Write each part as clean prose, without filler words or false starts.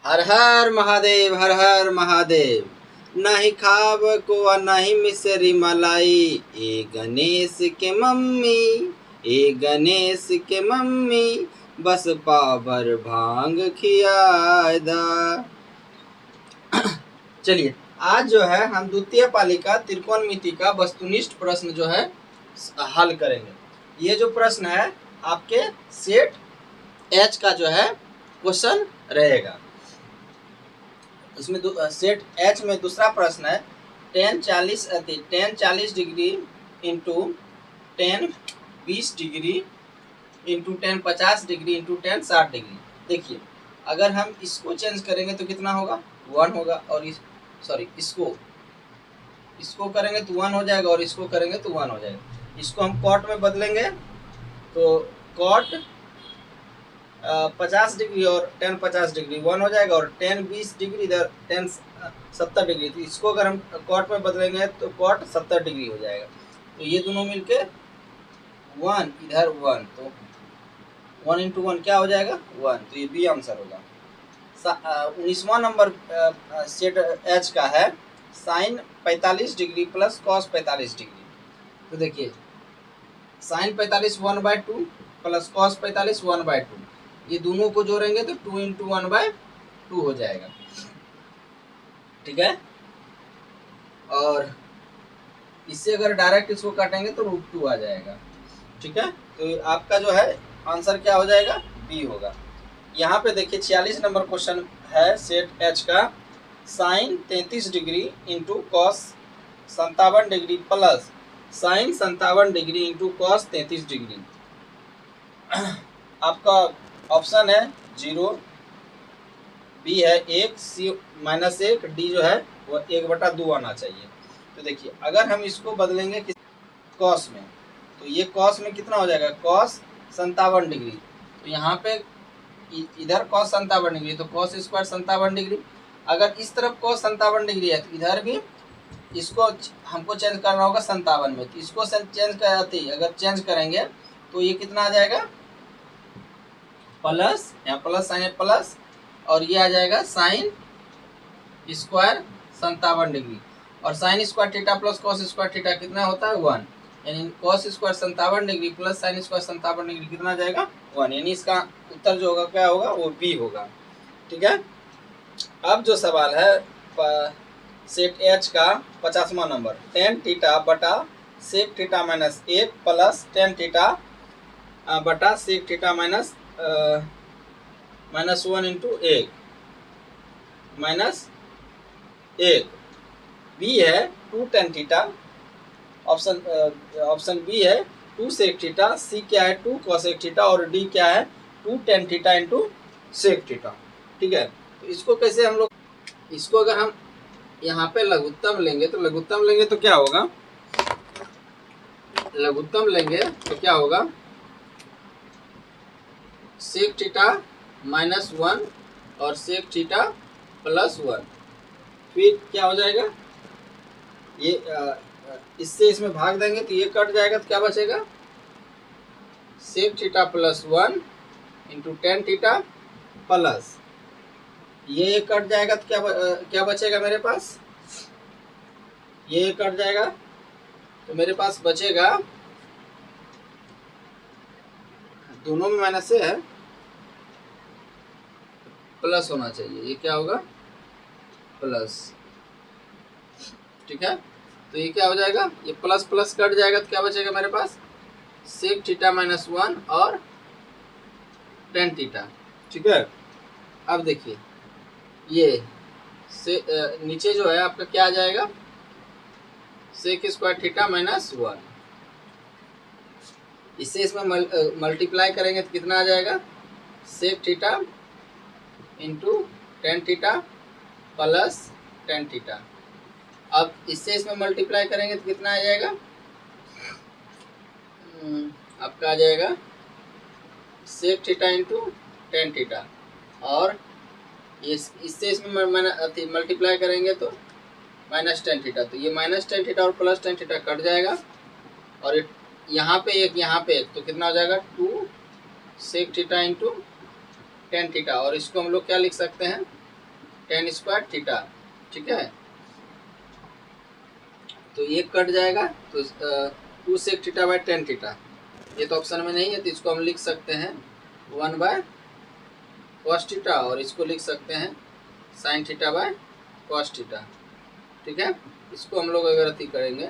हर हर महादेव, हर हर महादेव। नहीं खाब को नहीं मिसरी मलाई, ए गणेश के मम्मी, ए गणेश के मम्मी, बस पावर भांग खियादा। चलिए, आज जो है हम द्वितीय पालिका त्रिकोणमिति का वस्तुनिष्ठ प्रश्न जो है हल करेंगे। ये जो प्रश्न है आपके सेट एच का जो है क्वेश्चन रहेगा। इसमें सेट एच में दूसरा प्रश्न है tan 40 degree into tan 20 degree into tan 50 degree into tan 60 degree. देखिए, अगर हम इसको चेंज करेंगे तो कितना होगा, 1 होगा। और इसको करेंगे तो 1 हो जाएगा, और इसको करेंगे तो 1 हो जाएगा। इसको हम कॉट में बदलेंगे तो कॉट 50 डिग्री और tan 50 डिग्री 1 हो जाएगा, और tan 20 डिग्री इधर tan 70 डिग्री। तो इसको अगर हम कॉट में बदलेंगे तो कॉट 70 डिग्री हो जाएगा। तो ये दोनों मिलके 1 इधर 1, तो 1 इंटू 1 क्या हो जाएगा, 1। तो ये बी आंसर होगा। 19वां नंबर सेट एच का है sine 45 degree plus cos 45 degree. तो देखिए, साइन 45 1/2 प्लस कॉस 45 1/2, ये दोनों को जोड़ेंगे तो 2 इंटू 1/2 हो जाएगा। ठीक है, और इससे अगर डायरेक्ट इसको काटेंगे तो √2 आ जाएगा। ठीक है, तो आपका जो है आंसर क्या हो जाएगा, बी होगा। यहाँ पे देखिए 46 नंबर क्वेश्चन है सेट एच का sine 33 degree into cos 57 degree plus sine 57 degree into cos 33 degree. आपका ऑप्शन है 0, बी है 1, सी -1, डी जो है वो 1/2 आना चाहिए। तो देखिए, अगर हम इसको बदलेंगे कॉस में, तो ये कॉस में कितना हो जाएगा, कॉस 57 डिग्री। तो यहाँ पे इधर कॉस 57 डिग्री, तो कॉस स्क्वायर 57 डिग्री। अगर इस तरफ कॉस 57 डिग्री है तो इधर भी इसको हमको चेंज करना होगा 57 में। तो इसको चेंज करते ही अगर चेंज करेंगे तो ये कितना आ जाएगा, प्लस, यहाँ प्लस साइन है प्लस, और ये आ जाएगा साइन स्क्वायर 57 डिग्री। और sign square theta plus cos square theta कितना होता है, 1। यानी cos square 57 degree plus sine square 57 degree कितना जाएगा, 1। यानी इसका उत्तर जो होगा क्या होगा, वो बी होगा। ठीक है, अब जो सवाल है सेट एच का 50वां नंबर tan थीटा बटा sec theta -1 plus tan theta बटा सेक थीटा -1 इंटू 1 -1। बी है 2 tan थीटा, ऑप्शन बी है 2 सेक थीटा, सी क्या है 2 cosec थीटा, और डी क्या है 2 tan theta into sec theta. ठीक है, तो इसको कैसे हम लोग, इसको अगर हम यहाँ पे लघुत्तम लेंगे तो क्या होगा, लघुत्तम लेंगे तो क्या होगा, सेक थीटा -1 और सेक थीटा +1। फिर क्या हो जाएगा, ये इससे इसमें भाग देंगे तो ये कट जाएगा, तो क्या बचेगा, sec theta +1 into tan theta plus, ये कट जाएगा तो क्या बचेगा मेरे पास, ये कट जाएगा तो मेरे पास बचेगा, दोनों में माइनस से है, प्लस होना चाहिए, ये क्या होगा, प्लस। ठीक है, तो ये क्या हो जाएगा, ये प्लस प्लस कट जाएगा तो क्या बचेगा मेरे पास, सेक थीटा -1 और tan थीटा। ठीक है, अब देखिए ये से नीचे जो है आपका क्या आ जाएगा, सेक स्क्वायर थीटा -1। इससे इसमें मल्टीप्लाई करेंगे तो कितना आ जाएगा, sec theta into tan theta plus tan theta. अब इससे इसमें मल्टीप्लाई करेंगे तो कितना आ जाएगा, आपका आ जाएगा sec theta into tan theta, और इससे इसमें मल्टीप्लाई करेंगे तो -tan थीटा। तो ये -tan थीटा और +tan थीटा कट जाएगा, और यहाँ पे एक तो कितना हो जाएगा, 2 sec theta into tan theta. और इसको हम लोग क्या लिख सकते हैं, टेन स्क्वायर थीटा, ठीक है। तो ये कट जाएगा, तो 2 sec theta by tan theta, ये तो ऑप्शन में नहीं है, तो इसको हम लिख सकते हैं 1 बाय कॉस थीटा, और इसको लिख सकते हैं sine theta by cos theta, ठीक है। इसको हम लोग अगर अति करेंगे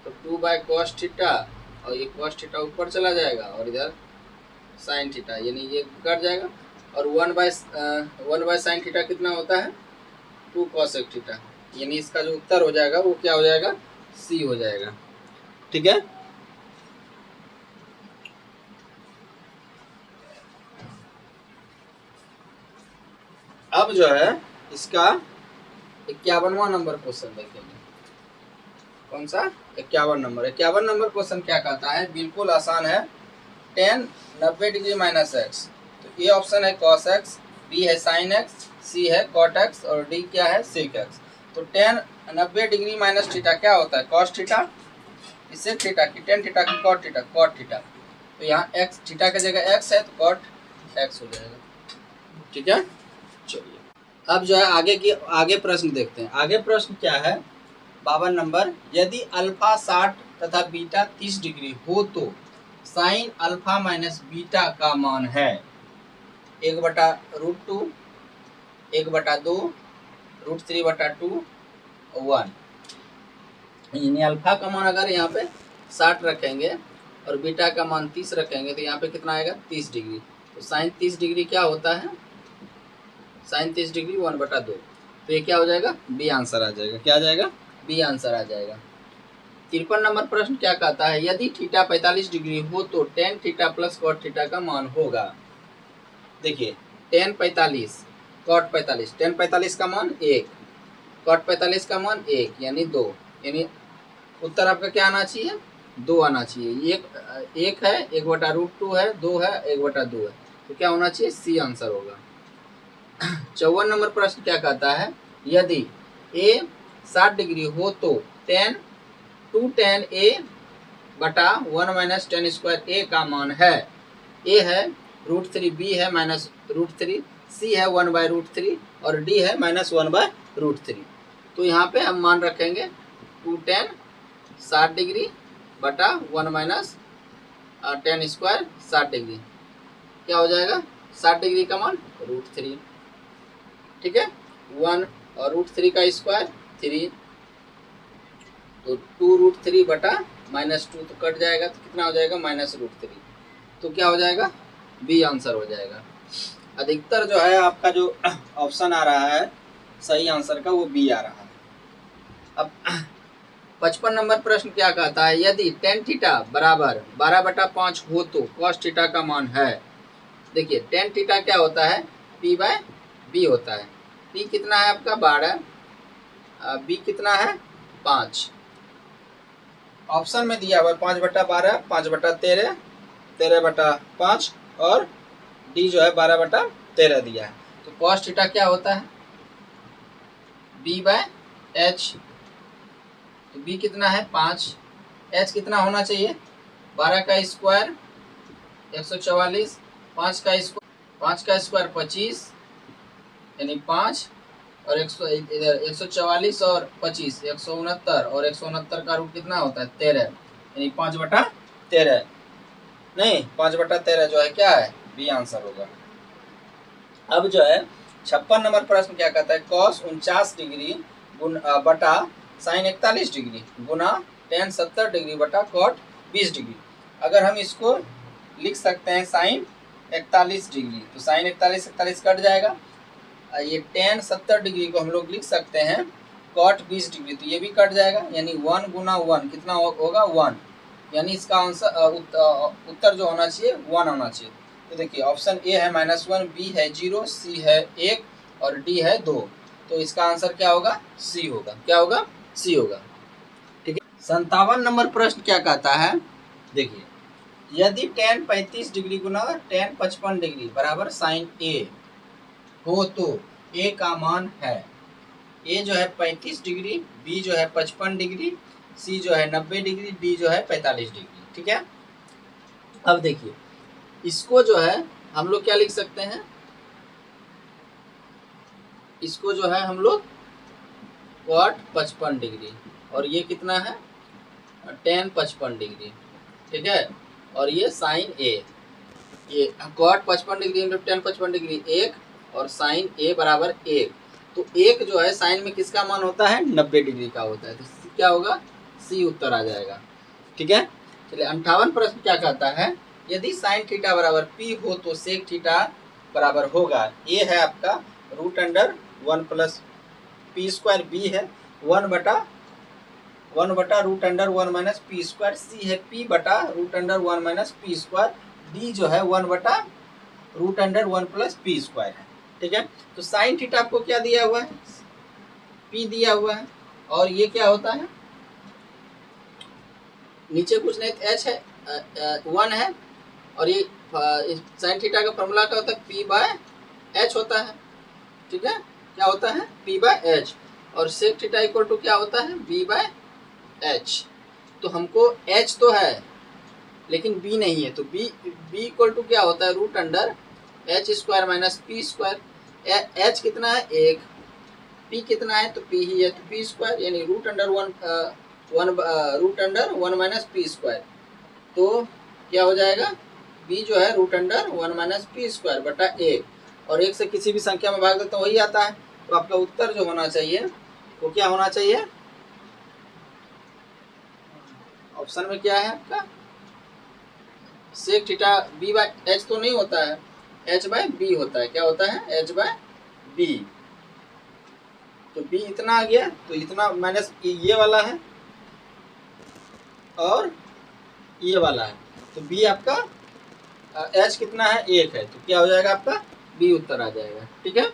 तो 2 बाय कॉस थीटा, और ये कॉस थीटा ऊपर चला जाएगा, और इधर साइन थीटा, यानी ये कट जाएगा, और 1 बाय साइन थीटा कितना होता है 2 कॉसेक थीटा, यानी इसका जो उत्तर हो जाएगा वो क्या हो जाएगा, सी हो जाएगा, ठीक है। अब जो है इसका 51वां नंबर क्वेश्चन देखेंगे। कौन सा 51 नंबर? 51 नंबर क्वेश्चन क्या कहता है, बिल्कुल आसान है। टेन 90 डिग्री माइनस एक्स, तो ये ऑप्शन है कॉस एक्स, बी है साइन एक्स, सी है कॉट एक्स, और डी क्या है सेक एक्स। तो टेन 90 डिग्री माइनस थीटा क्या होता है, कॉस थीटा, इससे थीटा की टेन थीटा की कॉट थीटा, कॉट थीटा, तो यहाँ एक्स थीटा की जगह एक्स है, तो कॉट एक्स हो जाएगा, ठीक है। चलिए अब जो है आगे प्रश्न देखते हैं। आगे प्रश्न क्या है, 52 नंबर, यदि अल्फा 60 तथा बीटा 30 डिग्री हो तो साइन अल्फा माइनस बीटा का मान है 1/√2, 1/2, √3/2, 1। यानी अल्फा का मान अगर यहाँ पे 60 रखेंगे और बीटा का मान 30 रखेंगे तो यहाँ पे कितना आएगा 30 डिग्री। तो साइन 30 डिग्री क्या होता है, साइन 30 डिग्री 1/2। तो ये क्या हो जाएगा, बी आंसर आ जाएगा। क्या आ जाएगा, बी आंसर आ जाएगा। 53 नंबर प्रश्न क्या कहता है, यदि थीटा 45 डिग्री हो तो tan theta plus cot theta का मान होगा। देखिए टेन 45 कॉट 45, टेन 45 का मान 1, कॉट 45 का मान 1 यानी 2, यानी उत्तर आपका क्या आना चाहिए, 2 आना चाहिए। एक है 1/√2 है, 2 है 1/2 है, तो क्या होना चाहिए, सी आंसर होगा। 54 नंबर प्रश्न क्या कहता है, यदि ए 60 डिग्री हो तो टेन 2tan a बटा 1 माइनस टेन स्क्वायर ए का मान है, ए है √3, बी है -√3, सी है 1/√3 और डी है -1/√3। तो यहाँ पे हम मान रखेंगे 2tan 60 डिग्री बटा 1 माइनस टेन स्क्वायर 60 डिग्री, क्या हो जाएगा 60 डिग्री का मान √3, ठीक है। 1 और √3 का स्क्वायर 3, तो 2√3 बटा -2 तो कट जाएगा, तो कितना हो जाएगा -√3, तो क्या हो जाएगा, बी आंसर हो जाएगा। अधिकतर जो है आपका जो ऑप्शन आ रहा है सही आंसर का वो बी आ रहा है। अब 55 नंबर प्रश्न क्या कहता है, यदि टेन थीटा बराबर 12/5 हो तो कॉस थीटा का मान है। देखिए टेन थीटा क्या होता है, P/B होता है। P कितना है आपका 12, B कितना है 5, ऑप्शन में दिया हुआ 5/12, 5/13, 13/5 और डी जो है 12/13 दिया है। तो कॉस थीटा क्या होता है, B/H, तो B कितना है 5, H कितना होना चाहिए 12 का स्क्वायर 144, 5 का स्क्वायर 25 यानी 5 और इधर 144 और 25 169, और 169 का रूट कितना होता है 13, यानी 5/13, नहीं 5/13 जो है क्या है बी आंसर होगा। अब जो है 56 नंबर प्रश्न क्या कहता है, कॉस 49 डिग्री बटा साइन 41 डिग्री गुना टेन 70 डिग्री बटा कॉट 20 डिग्री। अगर हम इसको लिख सकते हैं साइन 41 डिग्री, तो साइन 41 कट जाएगा, ये टेन 70 डिग्री को हम लोग लिख सकते हैं कॉट 20 डिग्री, तो ये भी कट जाएगा, यानी 1 गुना 1 कितना होगा 1, यानी इसका आंसर उत्तर जो होना चाहिए 1 होना चाहिए। तो देखिए ऑप्शन ए है -1, बी है 0, सी है 1 और डी है 2, तो इसका आंसर क्या होगा, सी होगा। क्या होगा, सी होगा, ठीक है। 57 नंबर प्रश्न क्या कहता है, देखिए यदि टेन 35 डिग्री गुना टेन 55 डिग्री बराबर साइन ए हो तो ए का मान है, ए जो है 35 डिग्री, बी जो है 55 डिग्री, सी जो है 90 डिग्री, डी जो है 45 डिग्री, ठीक है। अब देखिए इसको जो है हम लोग क्या लिख सकते हैं, इसको जो है हम लोग कॉट 55 डिग्री, और ये कितना है tan 55 डिग्री, ठीक है। और ये साइन ए, ये cot 55 degree into tan 55 degree 1, और साइन ए बराबर 1। तो 1 जो है साइन में किसका मान होता है 90 डिग्री का होता है, तो क्या होगा सी उत्तर आ जाएगा, ठीक है। चलिए 58 प्रश्न क्या कहता है, यदि साइन थीटा बराबर पी हो तो सेक थीटा बराबर होगा। ए है आपका root under 1 plus p square, B है 1 बटा root under 1 minus P square, C है पी बटा root under 1 minus P square, D जो है 1 बटा root under 1 plus p square है, ठीक है। तो साइन थीटा आपको क्या दिया हुआ है, पी दिया हुआ है, और ये क्या होता है नीचे कुछ नहीं एच है 1 है, और ये साइन थीटा का फॉर्मूला क्या होता है पी बाय एच होता है, ठीक है। क्या होता है पी बाय एच, और सेक थीटा इक्वल टू क्या होता है बी बाय एच। तो हमको एच तो है लेकिन बी नहीं है, तो बी इक्वल टू क्या होता है root under H square minus P square. H कितना है 1, पी कितना है तो पी ही है, तो पी स्क्वायर यानी root under 1 minus P square. तो क्या हो जाएगा बी जो है root under 1 minus P square बटा 1, और 1 से किसी भी संख्या में भाग देते तो वही आता है। तो आपका उत्तर जो होना चाहिए वो क्या होना चाहिए, ऑप्शन में क्या है आपका sec theta B by H तो नहीं होता है, एच बाय बी होता है। क्या होता है एच बाय बी, तो बी इतना आ गया, तो इतना माइनस ये वाला है और ये वाला है, तो बी आपका एच कितना है 1 है, तो क्या हो जाएगा आपका बी उत्तर आ जाएगा, ठीक है।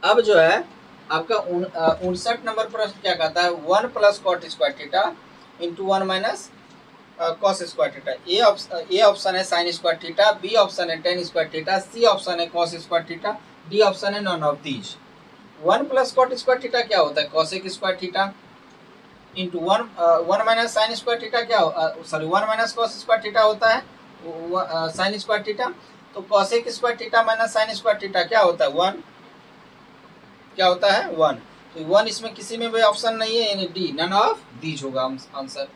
अब जो है आपका 59 नंबर प्रश्न क्या कहता है 1 plus cot square theta into 1 minus cos square theta. A option है sine square theta, B option है tan square theta, C option है cos square theta, D option है none of these. 1 plus cot square theta क्या होता है cosec square theta, into 1 minus sine square theta क्या sorry 1 minus cos square theta होता है sine square theta. तो cosec square theta minus sine square theta क्या होता है 1, क्या होता है 1। तो 1 इसमें किसी में भी ऑप्शन नहीं है, यानी डी नन ऑफ दीज होगा आंसर।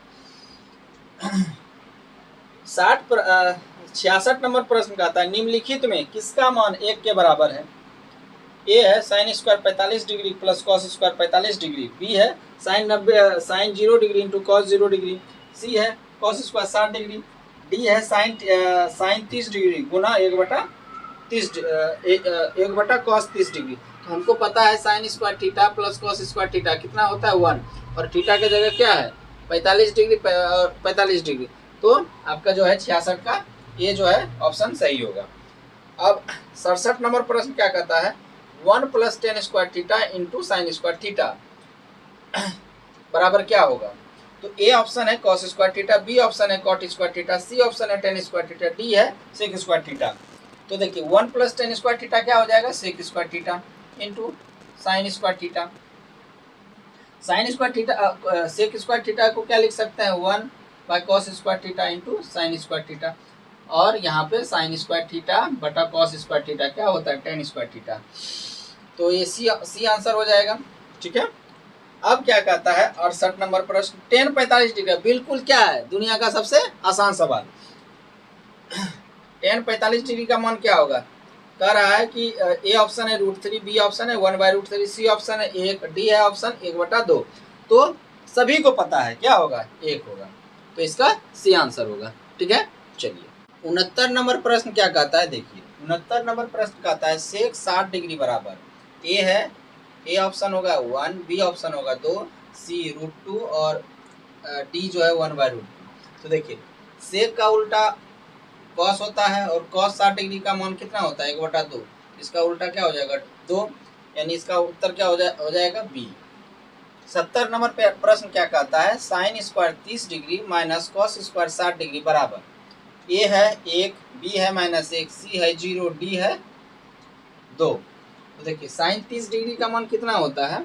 66 नंबर प्रश्न का आता है निम्नलिखित में किसका मान 1 के बराबर है। ए है sine square 45 degree plus cos square 45 degree, B है sine 0 degree into cos 0 degree, C है कॉस स्क्वायर 60 डिग्री, डी है साइन 30 डिग्री गुना 1 बटा कॉस 30 डिग्री। तो हमको पता है sine square theta plus cos square theta कितना होता है 1, और थीटा की जगह क्या है 45 डिग्री और 45 डिग्री, तो आपका जो है 66 का ये जो है ऑप्शन सही होगा। अब 67 नंबर प्रश्न क्या कहता है 1 plus tan square theta into sign square theta बराबर क्या होगा। तो ए ऑप्शन है cos square theta, B option है cot square theta, C option है टेन स्क्वायर थीटा, डी है सेक स्क्वायर थीटा। तो देखिए 1 प्लस टेन स्क्वायर थीटा क्या हो जाएगा sec square theta into sign square theta. Sin square theta sec square theta को क्या लिख सकते हैं 1 by cos square theta into sign square theta, और यहाँ पे साइन स्क्वायर थीटा बटा कॉस स्क्वायर थीटा क्या होता है टेन स्क्वायर थीटा। तो ये सी आंसर हो जाएगा, ठीक है। अब क्या कहता है 68 नंबर प्रश्न tan 45 डिग्री बिल्कुल क्या है दुनिया का सबसे आसान सवाल। tan 45 डिग्री का मान क्या होगा, कह रहा है कि ए ऑप्शन है √3, बी ऑप्शन है 1/√3, सी ऑप्शन है 1, डी है ऑप्शन 1/2। तो सभी को पता है क्या होगा 1 होगा, तो इसका सी आंसर होगा, ठीक है। चलिए 69 नंबर प्रश्न क्या कहता है, देखिए 69 नंबर प्रश्न कहता है सेक 60 डिग्री बराबर ए है, ए ऑप्शन होगा 1, बी ऑप्शन होगा 2, सी √2 और डी जो है 1/√2। तो देखिए सेक का उल्टा कॉस होता है, और कॉस 60 डिग्री का मान कितना होता है 1/2, इसका उल्टा क्या हो जाएगा 2, यानी इसका उत्तर क्या हो जाएगा बी। 70 नंबर प्रश्न क्या कहता है sine square 30 degree minus cos square 60 degree बराबर ए है 1, बी है -1, सी है 0, डी है 2। तो देखिए साइन 30 डिग्री का मान कितना होता है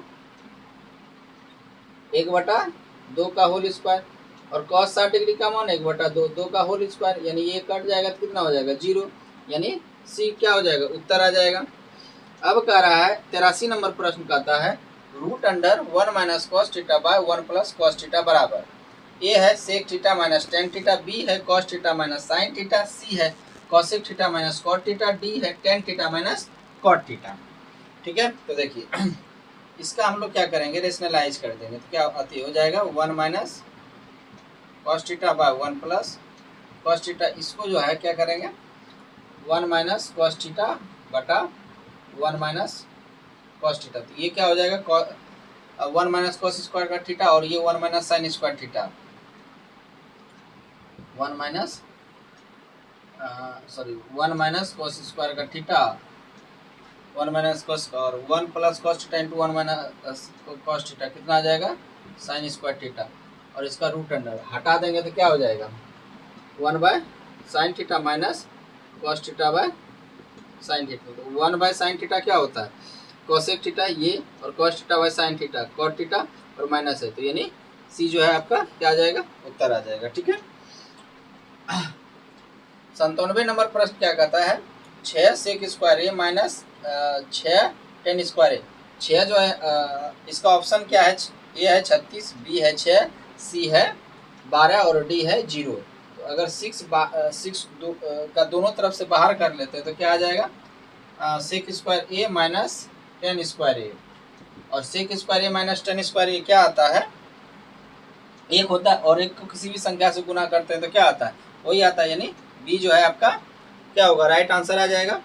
1/2 का होल स्क्वायर, और cos 60 डिग्री का मान 1/2, 2 का होल स्क्वायर, यानी ये कट जाएगा तो कितना हो जाएगा 0, यानी सी क्या हो जाएगा, उत्तर आ जाएगा। अब कह रहा है 83 नंबर प्रश्न कहता है root under 1 minus cos theta by 1 plus cos theta बराबर ए है sec theta minus tan theta, B है cos theta minus sine theta, C है cosec theta minus cot theta, D है tan theta minus cot theta. ठीक है, तो देखिए इसका हम लोग क्या करेंगे, रेशनलाइज कर देंगे तो क्या अति हो जाएगा 1 minus cos theta by 1 plus cos theta, इसको जो है क्या करेंगे 1 माइनस कॉस थीटा बटा 1 माइनस कॉस थीटा, तो ये क्या हो जाएगा 1 माइनस कॉस स्क्वायर का थीटा, और ये 1 minus sine square theta, 1 minus one minus cos square का थीटा, 1 माइनस कॉस और 1 plus cos theta into 1 minus cos theta कितना आ जाएगा साइन स्क्वायर थीटा, और इसका रूट अंडर हटा देंगे तो क्या हो जाएगा 1 bye sin theta minus cos theta by sin theta. तो 1 बाय साइन थीटा क्या होता है कोसेक थीटा ये, और cos theta by sin theta cot theta, और माइनस है तो यानी सी जो है आपका क्या आ जाएगा, उत्तर आ जाएगा। ठीक है, 97 नंबर प्रश्न क्या कहता है 6 सेक स्क्वायर ए माइनस 6 टेन स्क्वायर ए, 6 जो है इसका ऑप्शन क्या है, ए है 36, बी है 6, सी है 12 और डी है 0। तो अगर 6 का दोनों तरफ से बाहर कर लेते हैं तो क्या आ जाएगा सेक स्क्वायर ए माइनस टेन स्क्वायर ए, और सेक स्क्वायर ए माइनस टेन स्क्वायर ए क्या आता है एक होता है, और एक को किसी भी संख्या से गुना करते हैं तो क्या आता है वही आता है, यानी बी जो है आपका क्या होगा राइट आंसर आ जाएगा।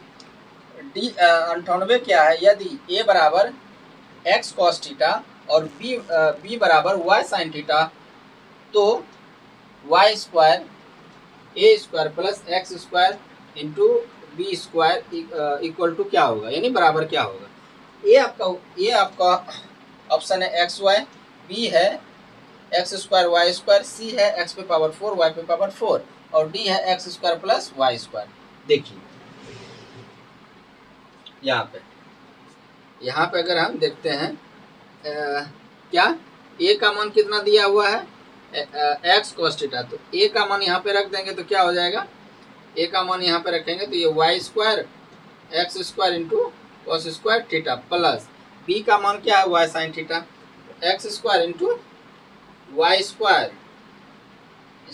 डी 98 क्या है, यदि ए बराबर एक्स कॉस थीटा और बी बराबर वाई साइन थीटा तो y square a square plus x square into b square equal to क्या होगा, यानी बराबर क्या होगा। ए आपका ऑप्शन है एक्स वाई, बी है x square Y square, C है एक्स पे पावर 4 वाई पे पावर 4, और डी है x square plus y square. देखिए यहाँ पे अगर हम देखते हैं क्या ए का मान कितना दिया हुआ है एक्स कॉस थीटा, तो ए का मान यहाँ पे रख देंगे तो क्या हो जाएगा, ए का मान यहाँ पे रखेंगे तो ये y square x square into cos square theta, plus b का मान क्या है y sin theta, x square into y square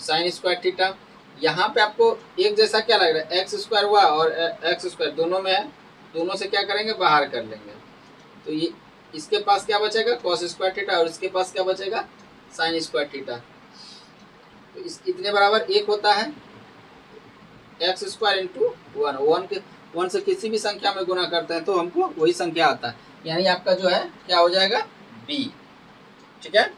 sin square theta. यहाँ पे आपको एक जैसा क्या लग रहा है एक्स स्क्वायर वाई और एक्स स्क्वायर दोनों में है, दोनों से क्या करेंगे बाहर कर लेंगे, तो ये इसके पास क्या बचेगा कॉस स्क्वायर थीटा, और इसके पास क्या बचेगा साइन स्क्वायर थीटा। तो इस इतने बराबर एक होता है एक्स स्क्वायर इंटू वन से किसी भी संख्या में गुना करते हैं तो हमको वही संख्या आता है, यानी आपका जो है क्या हो जाएगा बी। ठीक है,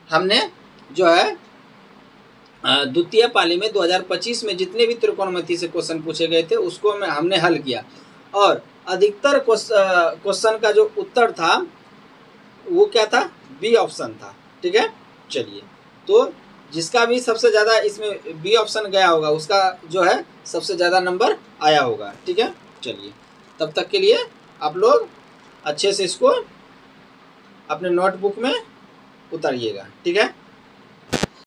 हमने जो है द्वितीय पाली में 2025 में जितने भी त्रिकोणमिति से क्वेश्चन पूछे गए थे उसको हमने हल किया, और अधिकतर क्वेश्चन का जो उत्तर था वो क्या था बी ऑप्शन था। ठीक है, चलिए तो जिसका भी सबसे ज़्यादा इसमें बी ऑप्शन गया होगा उसका जो है सबसे ज़्यादा नंबर आया होगा। ठीक है, चलिए तब तक के लिए आप लोग अच्छे से इसको अपने नोटबुक में उतारिएगा। ठीक है।